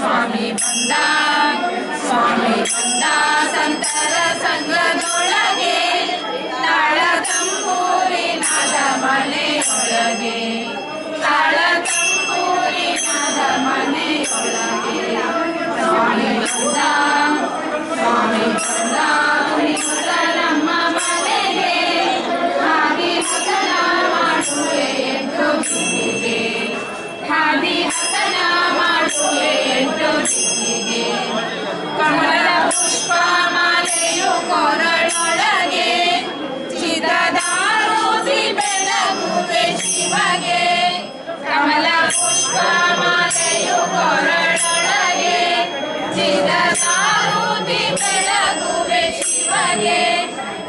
ಸ್ವಾಮಿ ಬಂದ ಸ್ವಾಮಿ ಬಂದ ಸಂತರ ಸಂಘದೊಳಗೆ ತಾಳ ತಂಬೂರಿನಾದ ಮನೆಯೊಳಗೆ ತಾಳ ತಂಬೂರಿನಾದ ಮನೆಯೊಳಗೆ ಸ್ವಾಮಿ ಬಂದ ಸ್ವಾಮಿ ಬಂದ ಕುಣಿಯುತ್ತ ನಮ್ಮ ಮನೆಗೆ ಹಾದಿ ಹಸನ ಮಾಡುವೆ ಎಂಟು ದಿಕ್ಕಿಗೆ ಹಾದಿ ಹಸನ ಮಾಡುವೆ ಎಂಟು ದಿಕ್ಕಿಗೆ ಕಮಲ ಪುಷ್ಪ ಮಾಲೆಯು ಕೊರಳೊಳಗೆ ಚಿದದಾರುತಿ ಬೆಳಗುವೆ ಶಿವಗೆ ಕಮಲ ಪುಷ್ಪ ಮಾಲೆಯು ಕೊರಳೊಳಗೆ ಚಿದದಾರುತಿ ಬೆಳಗುವೆ ಶಿವಗೆ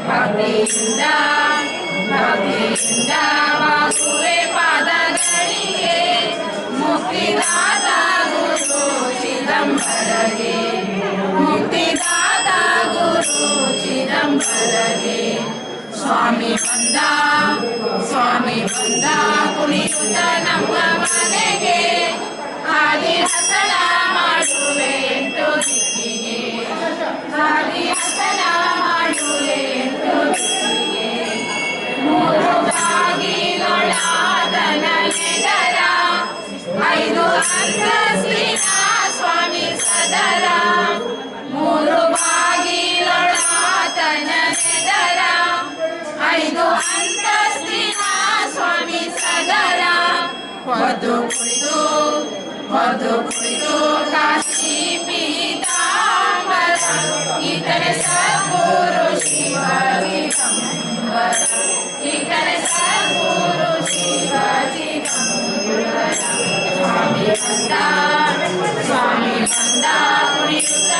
ಭಕ್ತಿಯಿಂದ ಭಕ್ತಿಯಿಂದ ಬಾಗುವೆ ಪಾದಗಳಿಗೆ ಮುಕ್ತಿದಾತ ಗುರು ಚಿದಂಬರಗೆ ಮುಕ್ತಿದಾತ ಗುರು ಚಿದಂಬರಗೆ ಸ್ವಾಮಿ ಬಂದ ಸ್ವಾಮಿ ಬಂದ ಕುಣಿಯುತ್ತ ನಮ್ಮ ಮನೆಗೆ ಹಾದಿ ಹಸನ ಮಾಡುವೆ ಎಂಟು ದಿಕ್ಕಿಗೆ ಹಾದಿ ಹಸನ ಮಾಡುವೆ ಎಂಟು ದಿಕ್ಕಿಗೆ ಮೂರು ಬಾಗಿಲೊಳಾದನ ನೆದರ ಐದು ಅಂತಸ್ತಿನ ಸ್ವಾಮಿ ಸದರ ಮೂರು ಬಾಗಿಲೊಳಾದನ ನೆದರ ಐದು ಅಂತಸ್ತಿನ ಸ್ವಾಮಿ ಸದರ ಹೊದ್ದು ಕುಳಿತು ಕಾಶಿ ಪೀತಾಂಬರ ಈತನೆ ಸದ್ಗುರು ಶಿವಾಜಿ ಕಂಬರ ಈತನೆ ಸದ್ಗುರು ಶಿವಾಜಿ ಕಂಬರ ಸ್ವಾಮಿ ಬಂದ ಕುಣಿಯುತ್ತ